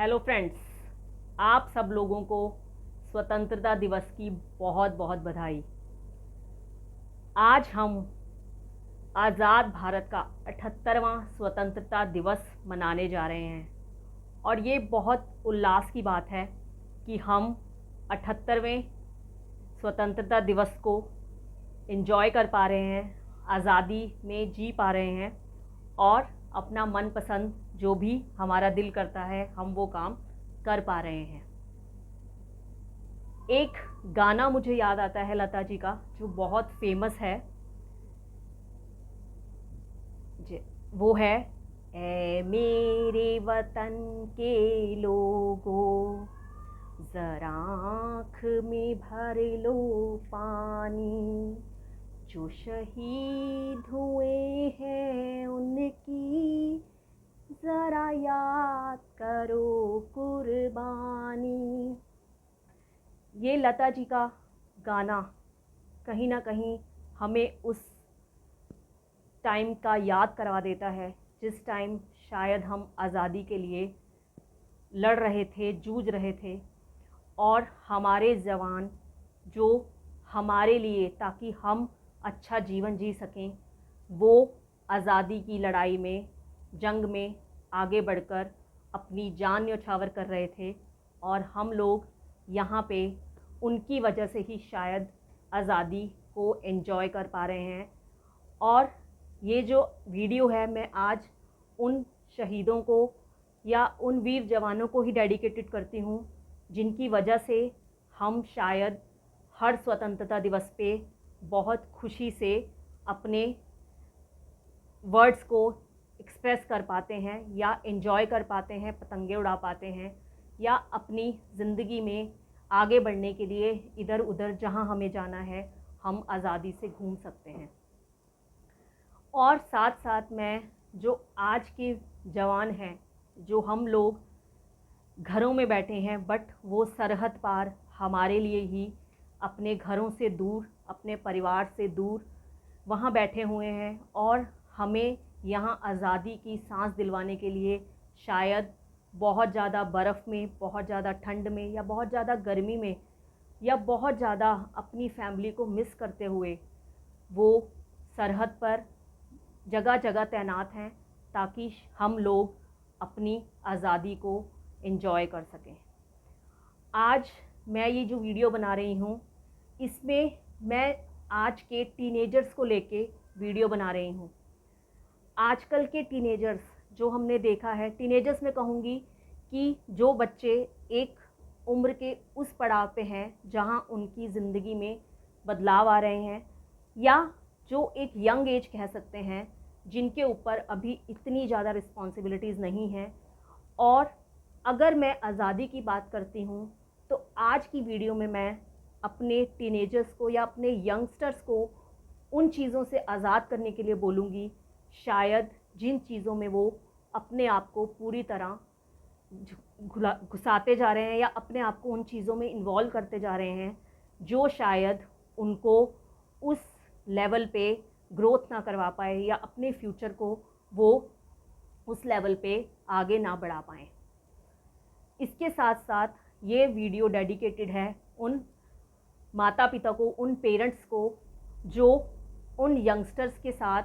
Hello friends, आप सब लोगों को स्वतंत्रता दिवस की बहुत बहुत बधाई। आज हम आज़ाद भारत का 78वां स्वतंत्रता दिवस मनाने जा रहे हैं और ये बहुत उल्लास की बात है कि हम 78वें स्वतंत्रता दिवस को एंजॉय कर पा रहे हैं, आज़ादी में जी पा रहे हैं और अपना मनपसंद जो भी हमारा दिल करता है हम वो काम कर पा रहे हैं। एक गाना मुझे याद आता है लता जी का, जो बहुत फेमस है। वो है, ए मेरे वतन के लोगों, जरा आँख में भर लो पानी, जो शहीद हुए हैं उनकी जरा याद करो कुर्बानी। ये लता जी का गाना कहीं ना कहीं हमें उस टाइम का याद करवा देता है जिस टाइम शायद हम आज़ादी के लिए लड़ रहे थे, जूझ रहे थे और हमारे जवान जो हमारे लिए, ताकि हम अच्छा जीवन जी सकें, वो आज़ादी की लड़ाई में, जंग में आगे बढ़कर अपनी जान न्यौछावर कर रहे थे और हम लोग यहाँ पे उनकी वजह से ही शायद आज़ादी को एंजॉय कर पा रहे हैं। और ये जो वीडियो है, मैं आज उन शहीदों को या उन वीर जवानों को ही डेडिकेटेड करती हूँ जिनकी वजह से हम शायद हर स्वतंत्रता दिवस पे बहुत खुशी से अपने वर्ड्स को एक्सप्रेस कर पाते हैं या एंजॉय कर पाते हैं, पतंगे उड़ा पाते हैं या अपनी ज़िंदगी में आगे बढ़ने के लिए इधर उधर जहाँ हमें जाना है हम आज़ादी से घूम सकते हैं। और साथ साथ मैं, जो आज के जवान हैं, जो हम लोग घरों में बैठे हैं बट वो सरहद पार हमारे लिए ही अपने घरों से दूर, अपने परिवार से दूर वहाँ बैठे हुए हैं और हमें यहाँ आज़ादी की सांस दिलवाने के लिए शायद बहुत ज़्यादा बर्फ़ में, बहुत ज़्यादा ठंड में या बहुत ज़्यादा गर्मी में या बहुत ज़्यादा अपनी फैमिली को मिस करते हुए वो सरहद पर जगह जगह तैनात हैं ताकि हम लोग अपनी आज़ादी को एंजॉय कर सकें। आज मैं ये जो वीडियो बना रही हूँ, इसमें मैं आज के टीनेजर्स को लेके वीडियो बना रही हूँ। आजकल के टीनेजर्स जो हमने देखा है, टीनेजर्स में कहूँगी कि जो बच्चे एक उम्र के उस पड़ाव पे हैं जहाँ उनकी ज़िंदगी में बदलाव आ रहे हैं, या जो एक यंग एज कह सकते हैं, जिनके ऊपर अभी इतनी ज़्यादा रिस्पॉन्सिबिलिटीज़ नहीं हैं। और अगर मैं आज़ादी की बात करती हूँ तो आज की वीडियो में मैं अपने टीनेजर्स को या अपने यंगस्टर्स को उन चीज़ों से आज़ाद करने के लिए बोलूँगी, शायद जिन चीज़ों में वो अपने आप को पूरी तरह घुसाते जा रहे हैं या अपने आप को उन चीज़ों में इन्वॉल्व करते जा रहे हैं जो शायद उनको उस लेवल पे ग्रोथ ना करवा पाए या अपने फ्यूचर को वो उस लेवल पे आगे ना बढ़ा पाएँ। इसके साथ साथ ये वीडियो डेडिकेटेड है उन माता पिता को, उन पेरेंट्स को जो उन यंगस्टर्स के साथ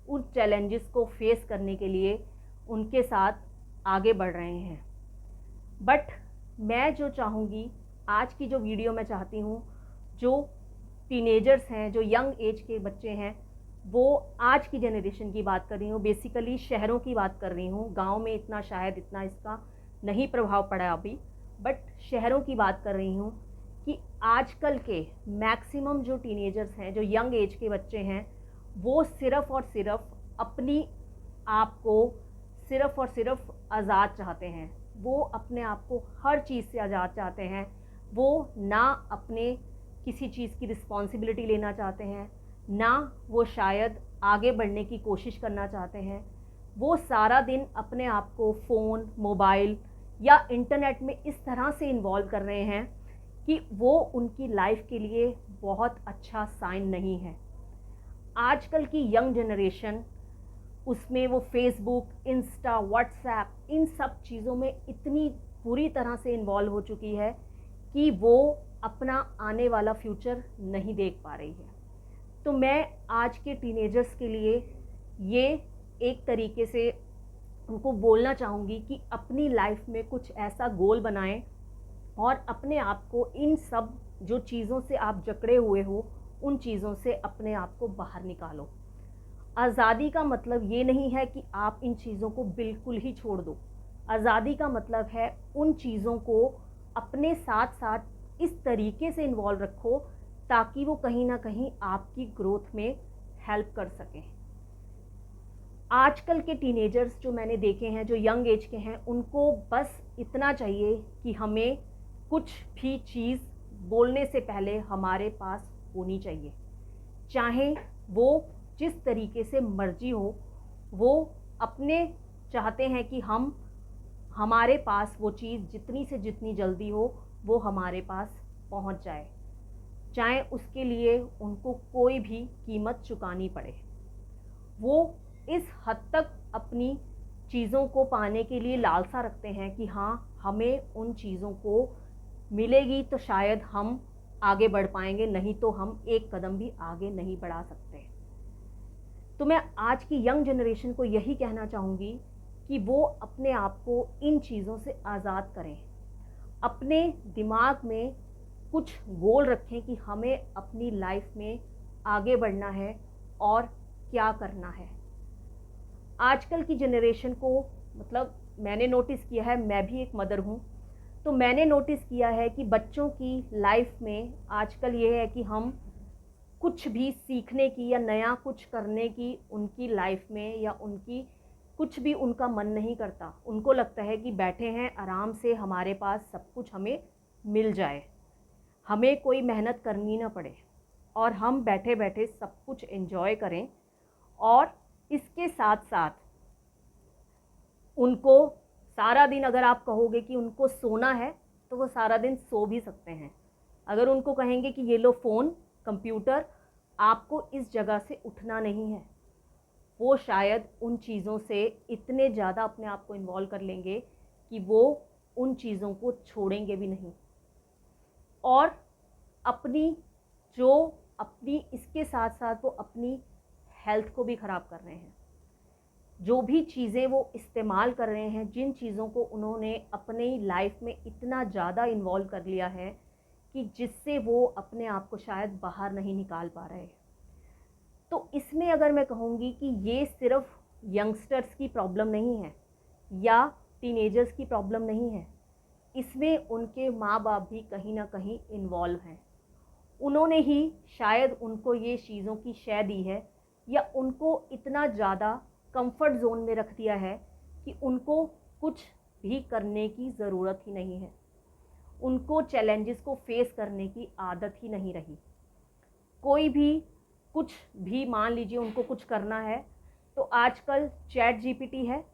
उन चैलेंजेस को फेस करने के लिए उनके साथ आगे बढ़ रहे हैं। बट मैं जो चाहूँगी, आज की जो वीडियो मैं चाहती हूँ, जो टीनेजर्स हैं, जो यंग एज के बच्चे हैं, वो आज की जनरेशन की बात कर रही हूँ, बेसिकली शहरों की बात कर रही हूँ। गांव में इतना शायद इतना इसका नहीं प्रभाव पड़ा अभी, बट शहरों की बात कर रही हूँ कि आजकल के मैक्सिमम जो टीनेजर्स हैं, जो यंग एज के बच्चे हैं, वो सिर्फ़ और सिर्फ अपनी आप को सिर्फ़ और सिर्फ आज़ाद चाहते हैं। वो अपने आप को हर चीज़ से आज़ाद चाहते हैं। वो ना अपने किसी चीज़ की रिस्पॉन्सिबिलिटी लेना चाहते हैं, ना वो शायद आगे बढ़ने की कोशिश करना चाहते हैं। वो सारा दिन अपने आप को फ़ोन, मोबाइल या इंटरनेट में इस तरह से इन्वॉल्व कर रहे हैं कि वो उनकी लाइफ के लिए बहुत अच्छा साइन नहीं है। आजकल की यंग जनरेशन, उसमें वो फेसबुक, इंस्टा, व्हाट्सएप, इन सब चीज़ों में इतनी पूरी तरह से इन्वॉल्व हो चुकी है कि वो अपना आने वाला फ्यूचर नहीं देख पा रही है। तो मैं आज के टीनेजर्स के लिए ये एक तरीके से उनको बोलना चाहूँगी कि अपनी लाइफ में कुछ ऐसा गोल बनाएं और अपने आप को इन सब जो चीज़ों से आप जकड़े हुए हो उन चीज़ों से अपने आप को बाहर निकालो। आज़ादी का मतलब ये नहीं है कि आप इन चीज़ों को बिल्कुल ही छोड़ दो। आज़ादी का मतलब है उन चीज़ों को अपने साथ साथ इस तरीके से इन्वॉल्व रखो ताकि वो कहीं ना कहीं आपकी ग्रोथ में हेल्प कर सकें। आजकल के टीनेजर्स जो मैंने देखे हैं, जो यंग एज के हैं, उनको बस इतना चाहिए कि हमें कुछ भी चीज़ बोलने से पहले हमारे पास होनी चाहिए, चाहे वो जिस तरीके से मर्जी हो। वो अपने चाहते हैं कि हमारे पास वो चीज़ जितनी से जितनी जल्दी हो वो हमारे पास पहुंच जाए, चाहे उसके लिए उनको कोई भी कीमत चुकानी पड़े। वो इस हद तक अपनी चीज़ों को पाने के लिए लालसा रखते हैं कि हाँ, हमें उन चीज़ों को मिलेगी तो शायद हम आगे बढ़ पाएंगे, नहीं तो हम एक कदम भी आगे नहीं बढ़ा सकते। तो मैं आज की यंग जनरेशन को यही कहना चाहूँगी कि वो अपने आप को इन चीज़ों से आज़ाद करें। अपने दिमाग में कुछ गोल रखें कि हमें अपनी लाइफ में आगे बढ़ना है और क्या करना है। आजकल की जनरेशन को, मतलब मैंने नोटिस किया है, मैं भी एक मदर हूँ, तो मैंने नोटिस किया है कि बच्चों की लाइफ में आजकल ये है कि हम कुछ भी सीखने की या नया कुछ करने की उनकी लाइफ में या उनकी कुछ भी उनका मन नहीं करता। उनको लगता है कि बैठे हैं आराम से, हमारे पास सब कुछ हमें मिल जाए, हमें कोई मेहनत करनी ना पड़े और हम बैठे बैठे सब कुछ एंजॉय करें। और इसके साथ साथ उनको सारा दिन, अगर आप कहोगे कि उनको सोना है तो वो सारा दिन सो भी सकते हैं। अगर उनको कहेंगे कि ये लो फ़ोन, कंप्यूटर, आपको इस जगह से उठना नहीं है, वो शायद उन चीज़ों से इतने ज़्यादा अपने आप को इन्वॉल्व कर लेंगे कि वो उन चीज़ों को छोड़ेंगे भी नहीं। और अपनी इसके साथ साथ वो अपनी हेल्थ को भी ख़राब कर रहे हैं। जो भी चीज़ें वो इस्तेमाल कर रहे हैं, जिन चीज़ों को उन्होंने अपनी लाइफ में इतना ज़्यादा इन्वॉल्व कर लिया है कि जिससे वो अपने आप को शायद बाहर नहीं निकाल पा रहे। तो इसमें अगर मैं कहूँगी कि ये सिर्फ यंगस्टर्स की प्रॉब्लम नहीं है या टीनेजर्स की प्रॉब्लम नहीं है, इसमें उनके माँ बाप भी कहीं ना कहीं इन्वॉल्व हैं। उन्होंने ही शायद उनको ये चीज़ों की शय दी है या उनको इतना ज़्यादा कंफर्ट जोन में रख दिया है कि उनको कुछ भी करने की ज़रूरत ही नहीं है। उनको चैलेंजेस को फेस करने की आदत ही नहीं रही। कोई भी कुछ भी, मान लीजिए उनको कुछ करना है तो आजकल चैट जीपीटी है,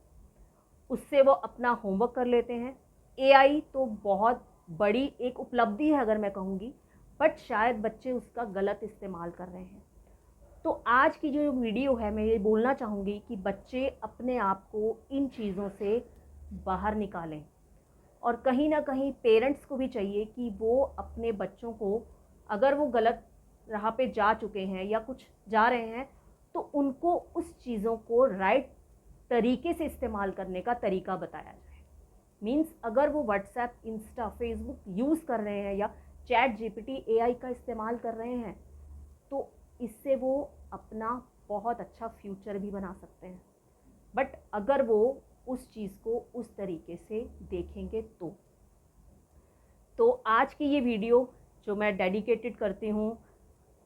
उससे वो अपना होमवर्क कर लेते हैं। एआई तो बहुत बड़ी एक उपलब्धि है अगर मैं कहूँगी, बट शायद बच्चे उसका गलत इस्तेमाल कर रहे हैं। तो आज की जो वीडियो है, मैं ये बोलना चाहूँगी कि बच्चे अपने आप को इन चीज़ों से बाहर निकालें। और कहीं ना कहीं पेरेंट्स को भी चाहिए कि वो अपने बच्चों को, अगर वो गलत राह पे जा चुके हैं या कुछ जा रहे हैं, तो उनको उस चीज़ों को राइट तरीके से इस्तेमाल करने का तरीका बताया जाए। मीन्स अगर वो व्हाट्सएप, इंस्टा, फेसबुक यूज़ कर रहे हैं या चैट जीपीटी, एआई का इस्तेमाल कर रहे हैं, तो इससे वो अपना बहुत अच्छा फ्यूचर भी बना सकते हैं। बट अगर वो उस चीज़ को उस तरीके से देखेंगे तो आज की ये वीडियो जो मैं डेडिकेटेड करती हूँ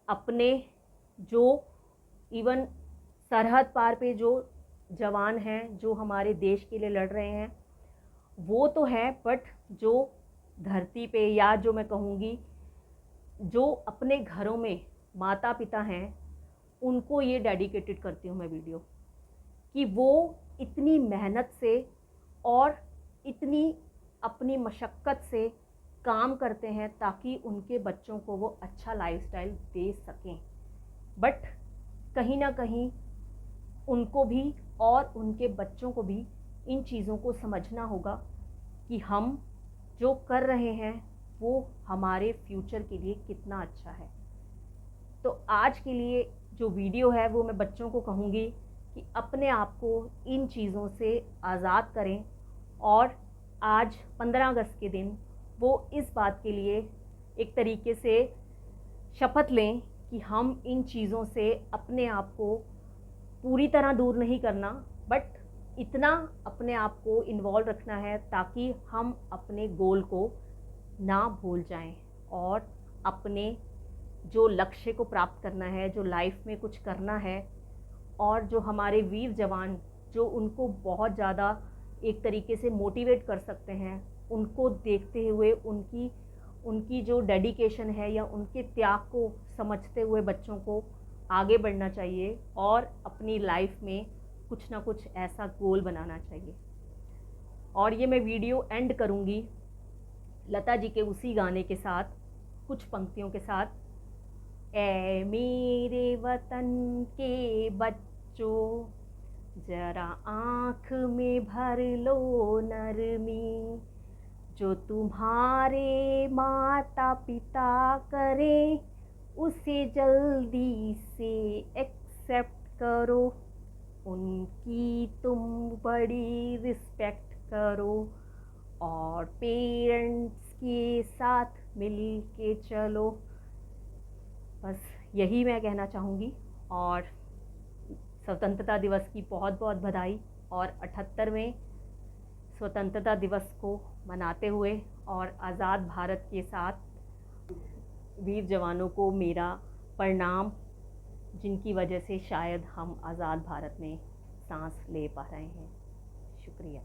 अपने, जो इवन सरहद पार पे जो जवान हैं, जो हमारे देश के लिए लड़ रहे हैं, वो तो है, बट जो धरती पे, या जो मैं कहूँगी जो अपने घरों में माता पिता हैं, उनको ये डेडिकेटेड करती हूँ मैं वीडियो, कि वो इतनी मेहनत से और इतनी अपनी मशक्क़त से काम करते हैं ताकि उनके बच्चों को वो अच्छा लाइफस्टाइल दे सकें। बट कहीं ना कहीं उनको भी और उनके बच्चों को भी इन चीज़ों को समझना होगा कि हम जो कर रहे हैं वो हमारे फ्यूचर के लिए कितना अच्छा है। तो आज के लिए जो वीडियो है वो मैं बच्चों को कहूँगी कि अपने आप को इन चीज़ों से आज़ाद करें, और आज 15 अगस्त के दिन वो इस बात के लिए एक तरीके से शपथ लें कि हम इन चीज़ों से अपने आप को पूरी तरह दूर नहीं करना, बट इतना अपने आप को इन्वॉल्व रखना है ताकि हम अपने गोल को ना भूल जाएं और अपने जो लक्ष्य को प्राप्त करना है, जो लाइफ में कुछ करना है, और जो हमारे वीर जवान जो उनको बहुत ज़्यादा एक तरीके से मोटिवेट कर सकते हैं, उनको देखते हुए उनकी जो डेडिकेशन है या उनके त्याग को समझते हुए बच्चों को आगे बढ़ना चाहिए और अपनी लाइफ में कुछ ना कुछ ऐसा गोल बनाना चाहिए। और ये मैं वीडियो एंड करूँगी लता जी के उसी गाने के साथ, कुछ पंक्तियों के साथ। ऐ मेरे वतन के बच्चों, जरा आँख में भर लो नरमी, जो तुम्हारे माता पिता करें उसे जल्दी से एक्सेप्ट करो, उनकी तुम बड़ी रिस्पेक्ट करो, और पेरेंट्स के साथ मिल के चलो। बस यही मैं कहना चाहूँगी, और स्वतंत्रता दिवस की बहुत बहुत बधाई, और 78वें स्वतंत्रता दिवस को मनाते हुए और आज़ाद भारत के साथ वीर जवानों को मेरा प्रणाम, जिनकी वजह से शायद हम आज़ाद भारत में सांस ले पा रहे हैं। शुक्रिया।